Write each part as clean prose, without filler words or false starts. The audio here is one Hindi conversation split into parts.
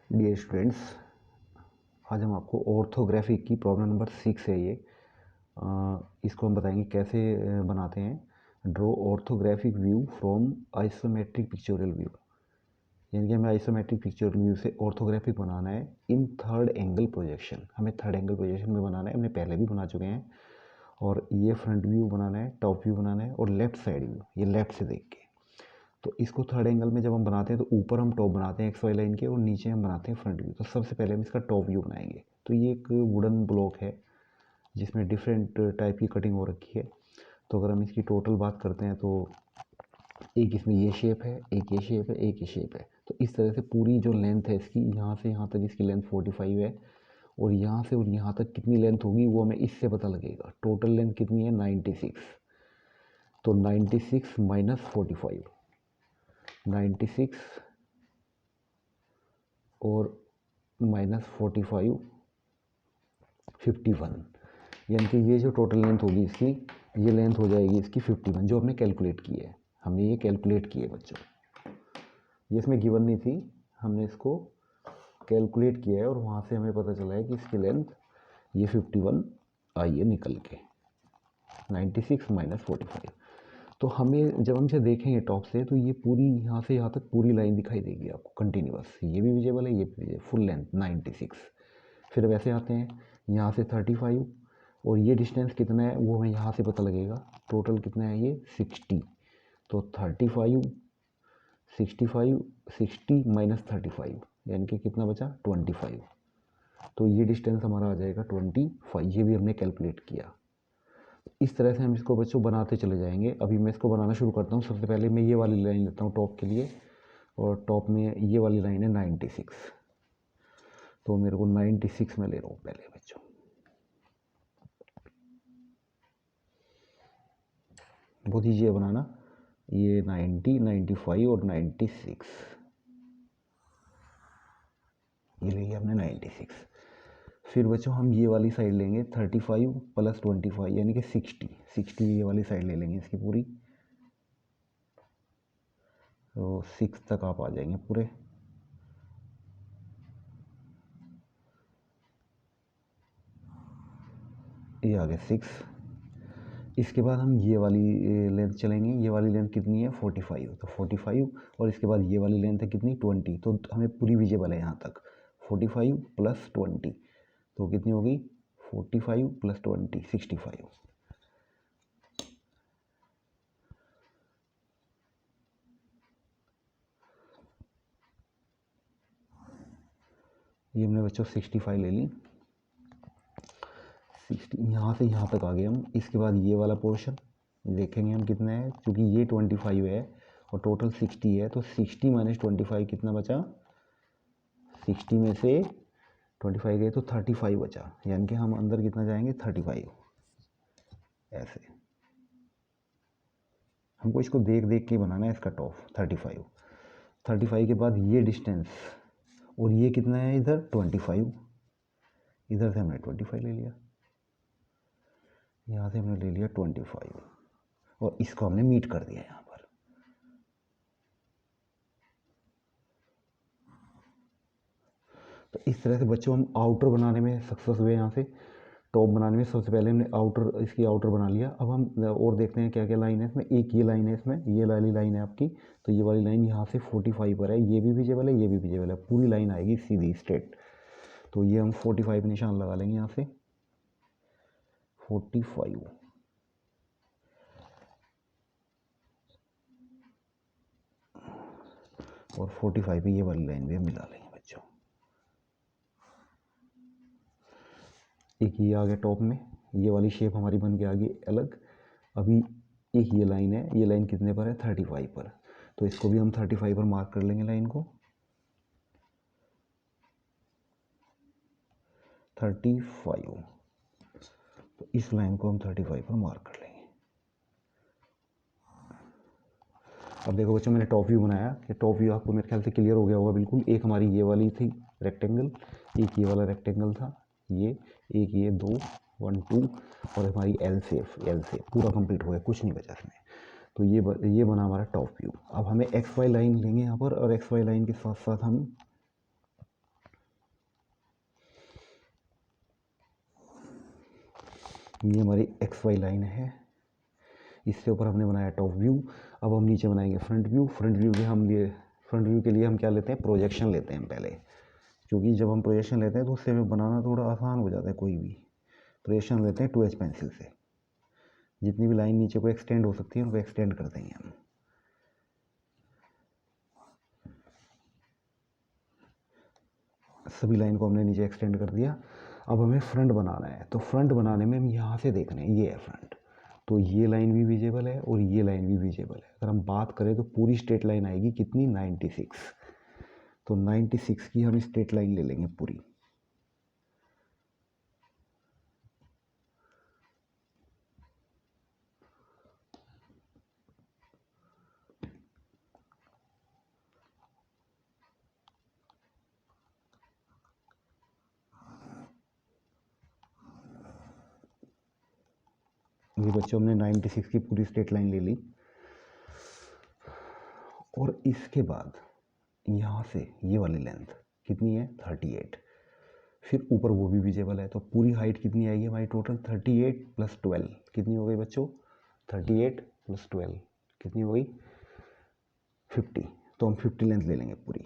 डियर स्टूडेंट्स, आज हम आपको ऑर्थोग्राफी की प्रॉब्लम नंबर 6 है ये। इसको हम बताएंगे कैसे बनाते हैं। Draw orthographic view from isometric pictorial view, यानी कि हमें आइसोमेट्रिक पिक्चोरल व्यू से ऑर्थोग्राफिक बनाना है इन थर्ड एंगल प्रोजेक्शन। हमें थर्ड एंगल प्रोजेक्शन में बनाना है, हमने पहले भी बना चुके हैं। और ये फ्रंट व्यू बनाना है, टॉप व्यू बनाना है और लेफ्ट साइड व्यू, ये लेफ्ट से देख के। तो इसको थर्ड एंगल में जब हम बनाते हैं तो ऊपर हम टॉप बनाते हैं एक्स वाई लाइन के और नीचे हम बनाते हैं फ्रंट व्यू। तो सबसे पहले हम इसका टॉप व्यू बनाएंगे। तो ये एक वुडन ब्लॉक है जिसमें डिफरेंट टाइप की कटिंग हो रखी है। तो अगर हम इसकी टोटल बात करते हैं तो एक इसमें ये शेप है, एक ये शेप है, एक ये शेप है। तो इस तरह से पूरी जो लेंथ है इसकी, यहाँ से यहाँ तक इसकी लेंथ 45 है और यहाँ से और यहाँ तक कितनी लेंथ होगी वो हमें इससे पता लगेगा। टोटल लेंथ कितनी है? 96। तो 96 माइनस 45, 96 और माइनस 45, 51। यानी कि ये जो टोटल लेंथ होगी इसकी, ये लेंथ हो जाएगी इसकी 51, जो हमने कैलकुलेट की है। हमने ये कैलकुलेट की है बच्चों, ये इसमें गिवन नहीं थी, हमने इसको कैलकुलेट किया है और वहाँ से हमें पता चला है कि इसकी लेंथ ये 51 आई है निकल के, 96 माइनस 45। तो हमें जब हम इसे देखेंगे टॉप से तो ये पूरी यहाँ से यहाँ तक पूरी लाइन दिखाई देगी आपको कंटिन्यूअस। ये भी विजिबल है, ये भी विजिबल, फुल लेंथ 96। फिर वैसे आते हैं यहाँ से 35 और ये डिस्टेंस कितना है वो हमें यहाँ से पता लगेगा। टोटल कितना है ये 60। तो 35, 65, 60 माइनस 35 यानी कि कितना बचा 25। तो ये डिस्टेंस हमारा आ जाएगा 25। ये भी हमने कैलकुलेट किया। इस तरह से हम इसको बच्चों बनाते चले जाएंगे। अभी मैं इसको बनाना शुरू करता हूँ। सबसे पहले मैं ये वाली लाइन लेता हूँ टॉप के लिए, और टॉप में ये वाली लाइन है 96। तो मेरे को 96 में ले रहा हूँ पहले बच्चों। बहुत ईजी है बनाना। ये 90, 95 और 96, ये ले लिया हमने 96। फिर बच्चों हम ये वाली साइड लेंगे 35 प्लस 25 यानी कि 60 ये वाली साइड ले लेंगे इसकी पूरी। तो 6 तक आप आ जाएंगे पूरे। ये आ गए 6। इसके बाद हम ये वाली लेंथ चलेंगे। ये वाली लेंथ कितनी है 45, तो 45 और इसके बाद ये वाली लेंथ है कितनी 20। तो हमें पूरी विजिबल है यहाँ तक। 45 प्लस 20 तो कितनी होगी 45 प्लस 20 65। ये हमने बच्चों 65 ले ली। 60 यहाँ से यहाँ तक आ गए हम। इसके बाद ये वाला पोर्शन देखेंगे हम कितना है, क्योंकि ये 25 है और टोटल 60 है। तो 60 माइनस 25 कितना बचा, 60 में से 25 गए तो 35 बचा। यानी कि हम अंदर कितना जाएंगे 35। ऐसे हमको इसको देख देख के बनाना है इसका टॉप 35। 35 के बाद ये डिस्टेंस और ये कितना है इधर 25। इधर से हमने 25 ले लिया, यहाँ से हमने ले लिया 25 और इसको हमने मीट कर दिया यहाँ पर। तो इस तरह से बच्चों हम आउटर बनाने में सक्सेस हुए। यहाँ से टॉप बनाने में सबसे पहले हमने आउटर, इसकी आउटर बना लिया। अब हम और देखते हैं क्या क्या लाइन है इसमें। एक ये लाइन है इसमें, ये वाली लाइन है आपकी। तो ये वाली लाइन यहाँ से 45 पर है, ये भी विजिबल है, ये भी विजिबल है, पूरी लाइन आएगी सीधी स्ट्रेट। तो ये हम 45 निशान लगा लेंगे यहाँ से 45 और 45 पे ये वाली लाइन भी हम मिला लेंगे बच्चों। एक ये आ गया टॉप में, ये वाली शेप हमारी बन के आ गई अलग। अभी एक ये लाइन है, ये लाइन कितने पर है 35 पर। तो इसको भी हम 35 पर मार्क कर लेंगे लाइन को। 35, तो इस लाइन को हम 35 पर मार्क कर लेंगे। अब देखो बच्चों मैंने टॉप व्यू बनाया, कि टॉप व्यू आपको मेरे ख्याल से क्लियर हो गया होगा बिल्कुल। एक हमारी ये वाली थी रेक्टेंगल, एक ये वाला रेक्टेंगल था, ये एक, ये 2 1 2 और हमारी एल शेप पूरा कंप्लीट हो गया, कुछ नहीं बचा इसमें। तो ये बना हमारा टॉप व्यू। अब हमें एक्स वाई लाइन लेंगे यहाँ पर, और एक्स वाई लाइन के साथ साथ हम ये हमारी एक्स वाई लाइन है, इससे ऊपर हमने बनाया टॉप व्यू। अब हम नीचे बनाएंगे फ्रंट व्यू। फ्रंट व्यू के लिए हम क्या लेते हैं, प्रोजेक्शन लेते हैं पहले, क्योंकि जब हम प्रोजेक्शन लेते हैं तो उससे हमें बनाना थोड़ा आसान हो जाता है। कोई भी प्रोजेक्शन लेते हैं 2H पेंसिल से, जितनी भी लाइन नीचे को एक्सटेंड हो सकती है उनको एक्सटेंड कर देंगे हम। सभी लाइन को हमने नीचे एक्सटेंड कर दिया। अब हमें फ्रंट बनाना है, तो फ्रंट बनाने में हम यहाँ से देख रहे हैं, ये है फ्रंट, तो ये लाइन भी विजिबल है और ये लाइन भी विजिबल है। अगर हम बात करें तो पूरी स्ट्रेट लाइन आएगी कितनी, 96। तो 96 की हम स्ट्रेट लाइन ले लेंगे पूरी। ये बच्चों हमने 96 की पूरी स्ट्रेट लाइन ले ली। और इसके बाद यहाँ से ये वाली लेंथ कितनी है, 38। फिर ऊपर वो भी विजिबल है, तो पूरी हाइट कितनी आएगी हमारी टोटल, 38 + 12 कितनी हो गई बच्चों, 38 + 12 कितनी हो गई, 50। तो हम 50 लेंथ ले लेंगे पूरी।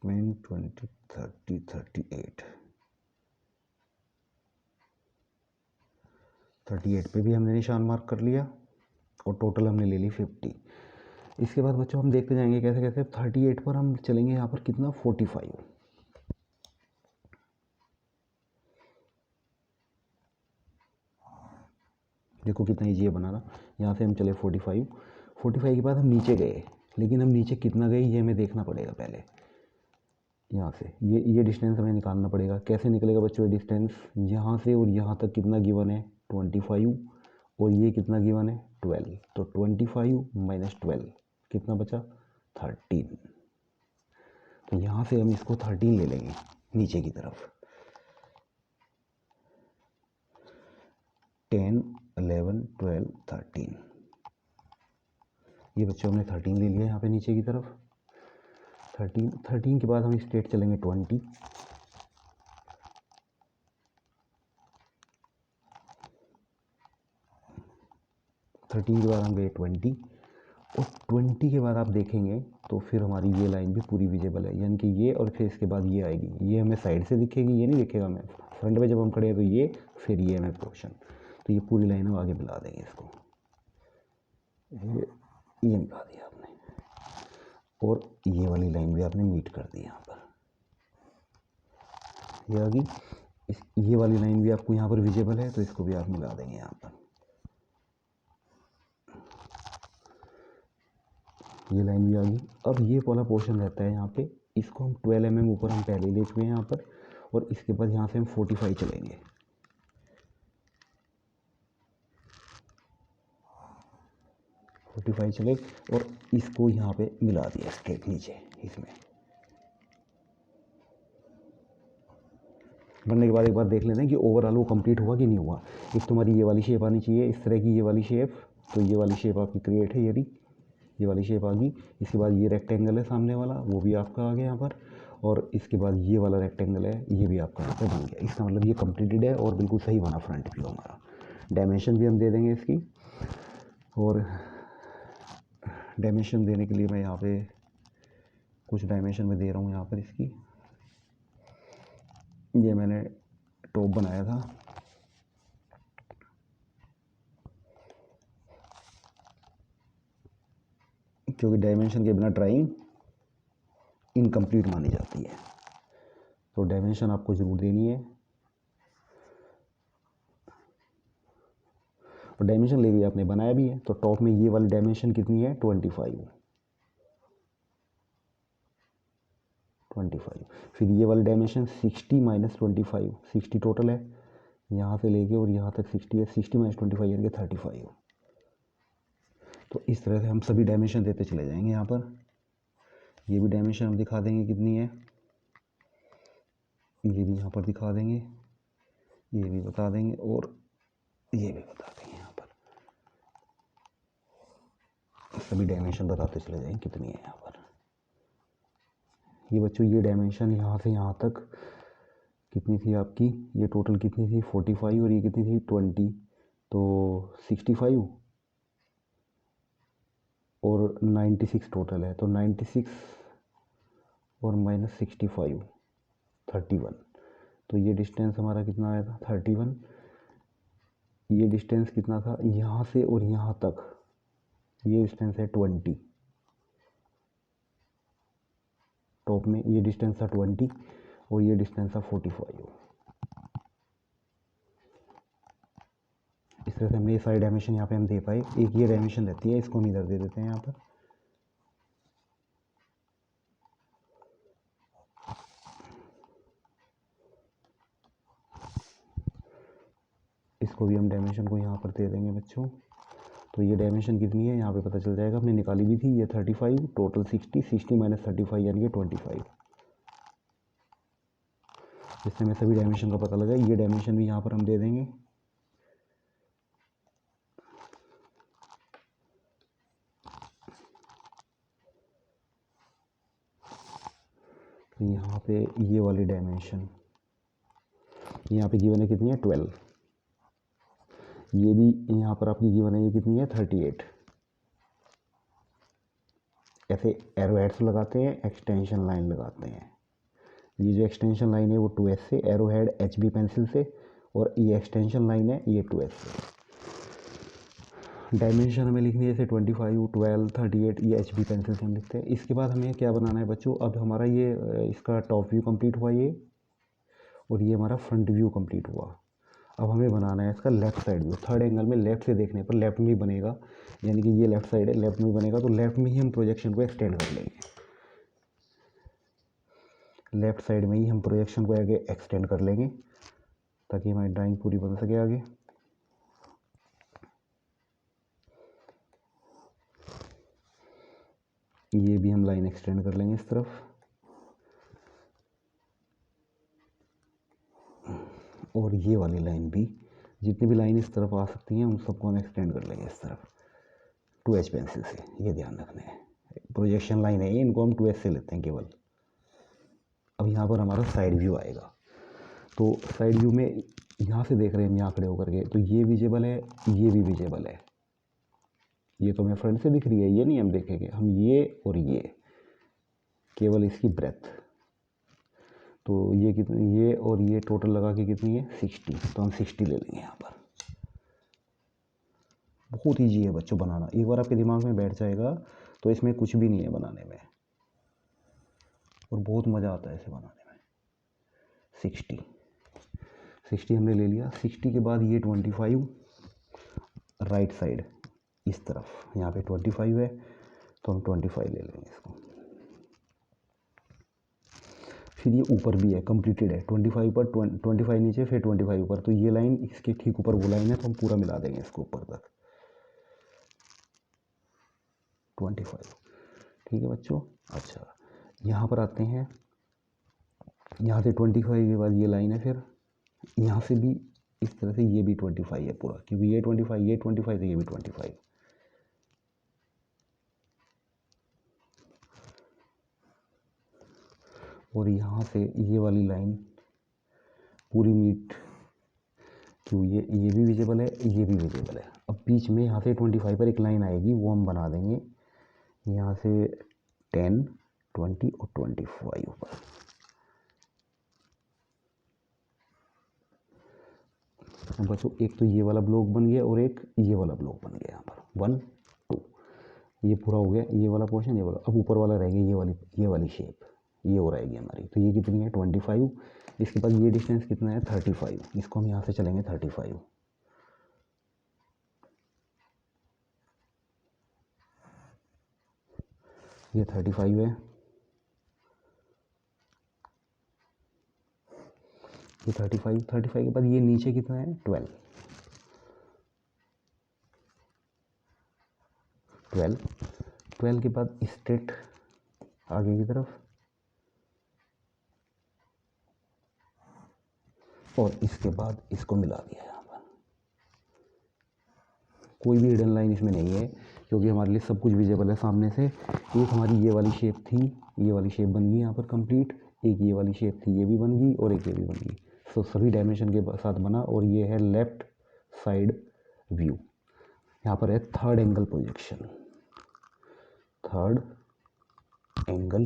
मेन 20 30 38 पे भी हमने निशान मार्क कर लिया और टोटल हमने ले ली 50। इसके बाद बच्चों हम देखते जाएंगे कैसे कैसे। 38 पर हम चलेंगे यहाँ पर कितना, 45। देखो कितना ईजी है बनाना। यहाँ से हम चले 45। 45 के बाद हम नीचे गए, लेकिन हम नीचे कितना गए ये हमें देखना पड़ेगा पहले। यहाँ से ये डिस्टेंस हमें निकालना पड़ेगा। कैसे निकलेगा बच्चों ये डिस्टेंस, यहाँ से और यहाँ तक कितना गिवन है, 25, और ये कितना गिवन है, 12। तो 25 - 12 कितना बचा, 13। तो यहाँ से हम इसको 13 ले लेंगे नीचे की तरफ। 10 11 12 13, ये बच्चों हमने 13 ले लिया यहाँ पे नीचे की तरफ। 13 के बाद हम स्ट्रेट चलेंगे 20। 13 के बाद हम गए 20, और 20 के बाद आप देखेंगे तो फिर हमारी ये लाइन भी पूरी विजिबल है, यानी कि ये, और फिर इसके बाद ये आएगी। ये हमें साइड से दिखेगी, ये नहीं दिखेगा हमें फ्रंट में जब हम खड़े हैं, तो ये, फिर ये हमें पोर्शन। तो ये पूरी लाइन हम आगे मिला देंगे इसको। ये मिला दिया आपने, और ये वाली लाइन भी आपने मीट कर दी यहाँ पर, ये आ गई। ये वाली लाइन भी आपको यहाँ पर विजिबल है, तो इसको भी आप मिला देंगे यहाँ पर। ये लाइन भी आ गई। अब ये वाला पोर्शन रहता है यहाँ पे, इसको हम 12 mm ऊपर हम पहले ले चुके हैं यहाँ पर, और इसके बाद यहाँ से हम 45 चलेंगे। 45 चले और इसको यहाँ पे मिला दिया स्ट्रेट नीचे इसमें। बनने के बाद एक बार देख लेते हैं कि ओवरऑल वो कंप्लीट हुआ कि नहीं हुआ। एक तो हमारी ये वाली शेप आनी चाहिए, इस तरह की ये वाली शेप, तो ये वाली शेप आपकी क्रिएट है, ये वाली शेप आ गई। इसके बाद ये रेक्टेंगल है सामने वाला, वो भी आपका आ गया यहाँ पर, और इसके बाद ये वाला रेक्टेंगल है, ये भी आपका यहाँ पर बन गया। इसका मतलब ये कंप्लीटेड है और बिल्कुल सही बना फ्रंट व्यू हमारा। डायमेंशन भी हम दे देंगे इसकी, और डायमेंशन देने के लिए मैं यहाँ पे कुछ डायमेंशन में दे रहा हूँ यहाँ पर इसकी। ये मैंने टॉप बनाया था, क्योंकि डायमेंशन के बिना ड्राइंग इनकम्प्लीट मानी जाती है, तो डायमेंशन आपको ज़रूर देनी है। और डायमेंशन ले लिया आपने, बनाया भी है, तो टॉप में ये वाली डायमेंशन कितनी है, 25। फिर ये वाली डायमेंशन 60 - 25, 60 टोटल है, यहाँ से लेके और यहाँ तक 60 है, 60 - 25 यानी कि 35। तो इस तरह से हम सभी डायमेंशन देते चले जाएंगे यहाँ पर। ये भी डायमेंशन हम दिखा देंगे कितनी है, ये भी यहाँ पर दिखा देंगे, ये भी बता देंगे, और ये भी बता देंगे यहाँ पर। सभी डायमेंशन बताते चले जाएंगे कितनी है यहाँ पर। ये बच्चों ये डायमेंशन यहाँ से यहाँ तक कितनी थी आपकी, ये टोटल कितनी थी 45 और ये कितनी थी 20, तो 65 और 96 टोटल है। तो 96 और -65 31। तो ये डिस्टेंस हमारा कितना आया था 31। ये डिस्टेंस कितना था यहाँ से और यहाँ तक, ये डिस्टेंस है 20। टॉप में ये डिस्टेंस था 20 और ये डिस्टेंस था 45। इस तरह से हमने ये सारी डायमेंशन यहाँ पे हम दे पाए। एक ये डायमेंशन रहती है, इसको हम इधर दे देते हैं यहाँ पर। इसको भी हम डायमेंशन को यहाँ पर दे देंगे बच्चों। तो ये डायमेंशन कितनी है यहाँ पे पता चल जाएगा, हमने निकाली भी थी। ये 35 टोटल 60, 60 माइनस 35 यानी कि 25। इससे हमें सभी डायमेंशन का पता लगा। ये डायमेंशन भी यहाँ पर हम दे देंगे। तो यहाँ पे ये वाली डायमेंशन यहाँ पे गिवन है कितनी है 12। ये भी यहाँ पर आपकी गिवन है ये कितनी है 38। ऐसे एरो हेड्स लगाते हैं, एक्सटेंशन लाइन लगाते हैं। ये जो एक्सटेंशन लाइन है वो 2S से, एरो हेड HB पेंसिल से, और ये एक्सटेंशन लाइन है ये 2S से। डायमेंशन हमें लिखनी है जैसे 25, 12, 38, ये HB पेंसिल से हम लिखते हैं। इसके बाद हमें क्या बनाना है बच्चों, अब हमारा ये इसका टॉप व्यू कंप्लीट हुआ ये, और ये हमारा फ्रंट व्यू कंप्लीट हुआ। अब हमें बनाना है इसका left side view. Third angle में लेफ़्ट से देखने पर लेफ़्ट में ही बनेगा, यानी कि ये लेफ़्ट साइड है, लेफ़्ट में बनेगा। तो लेफ़्ट में ही हम प्रोजेक्शन को एक्सटेंड कर लेंगे। लेफ़्ट साइड में ही हम प्रोजेक्शन को आगे एक्सटेंड कर लेंगे ताकि हमारी ड्राइंग पूरी बन सके आगे। ये भी हम लाइन एक्सटेंड कर लेंगे इस तरफ, और ये वाली लाइन भी, जितनी भी लाइन इस तरफ आ सकती हैं उन सबको हम एक्सटेंड कर लेंगे इस तरफ 2H पेंसिल से। ये ध्यान रखना है, प्रोजेक्शन लाइन है ये, इनको हम 2H से लेते हैं केवल। अब यहाँ पर हमारा साइड व्यू आएगा। तो साइड व्यू में यहाँ से देख रहे हैं हम यहाँ खड़े होकर के, तो ये विजिबल है, ये भी विजिबल है। ये तो हमें फ्रंट से दिख रही है, ये नहीं हम देखेंगे, हम ये और ये केवल इसकी ब्रेथ। तो ये कितनी, ये और ये टोटल लगा के कितनी है 60। तो हम 60 ले लेंगे यहाँ पर। बहुत ईजी है बच्चों बनाना, एक बार आपके दिमाग में बैठ जाएगा तो इसमें कुछ भी नहीं है बनाने में, और बहुत मज़ा आता है इसे बनाने में। 60 हमने ले लिया। 60 के बाद ये 25 राइट साइड इस तरफ, यहाँ पे 25 है तो हम 25 ले लेंगे इसको। फिर ये ऊपर भी है, कंप्लीटेड है, 25 पर 25 नीचे, फिर 25 ऊपर। तो ये लाइन इसके ठीक ऊपर वो लाइन है, तो हम पूरा मिला देंगे इसको ऊपर तक 25। ठीक है बच्चों। अच्छा, यहाँ पर आते हैं। यहाँ से 25 के बाद ये लाइन है, फिर यहाँ से भी इस तरह से ये भी 25 है पूरा, क्योंकि ये 25 तो ये भी 25। और यहाँ से ये वाली लाइन पूरी मीट, क्यों ये भी विजिबल है, ये भी विजिबल है। अब बीच में यहाँ से 25 पर एक लाइन आएगी, वो हम बना देंगे यहाँ से 10, 20 और 25 ऊपर। अब बच्चों एक तो ये वाला ब्लॉक बन गया और एक ये वाला ब्लॉक बन गया यहाँ पर 1, 2, ये पूरा हो गया ये वाला पोर्शन, ये वाला। अब ऊपर वाला रह गया ये वाली शेप, ये हो रहेगी हमारी। तो ये कितनी है 25। इसके बाद ये डिस्टेंस कितना है 35, इसको हम यहाँ से चलेंगे 35। ये 35 है, ये 35 के बाद ये नीचे कितना है 12 के बाद स्ट्रेट आगे की तरफ, और इसके बाद इसको मिला दिया यहाँ पर। कोई भी हिडन लाइन इसमें नहीं है, क्योंकि हमारे लिए सब कुछ विजिबल है सामने से। एक हमारी ये वाली शेप थी, ये वाली शेप बन गई यहाँ पर कंप्लीट, एक ये वाली शेप थी ये भी बन गई, और एक ये भी बन गई। सो सभी डायमेंशन के साथ बना, और ये है लेफ्ट साइड व्यू। यहाँ पर है third angle projection, third angle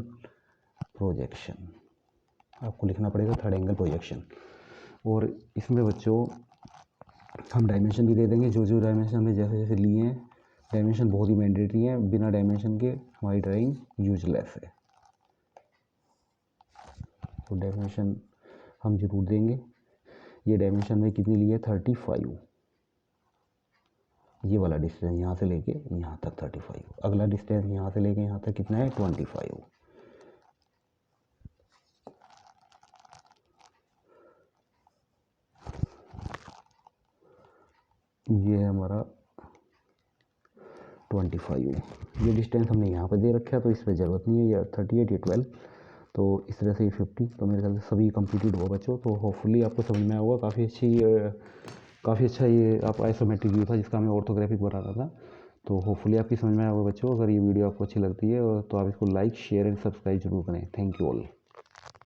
projection आपको लिखना पड़ेगा, थर्ड एंगल प्रोजेक्शन। और इसमें बच्चों हम डायमेंशन भी दे देंगे, जो जो डायमेंशन हमने जैसे जैसे लिए हैं। डायमेंशन बहुत ही मैंडेटरी हैं, बिना डायमेंशन के हमारी ड्राइंग यूजलेस है, तो डायमेंशन हम जरूर देंगे। ये डायमेंशन में कितनी ली है, 35। ये वाला डिस्टेंस यहाँ से लेके यहाँ तक 35, अगला डिस्टेंस यहाँ से लेके यहाँ तक कितना है, 25। ये है हमारा 25। ये डिस्टेंस हमने यहाँ पे दे रखा है, तो इस पर ज़रूरत नहीं है। ये 38, ये 12, तो इस तरह से ये 50। तो मेरे ख्याल से सभी कंप्लीटेड हो बच्चों। तो होपफुली आपको समझ में आया होगा। काफ़ी अच्छा ये आप आइसोमेट्रिक व्यू था जिसका हमें ऑर्थोग्राफिक बनाना था। तो होपफुली आपकी समझ में आया होगा बच्चों। अगर ये वीडियो आपको अच्छी लगती है तो आप इसको लाइक, शेयर एंड सब्सक्राइब जरूर करें। Thank you all.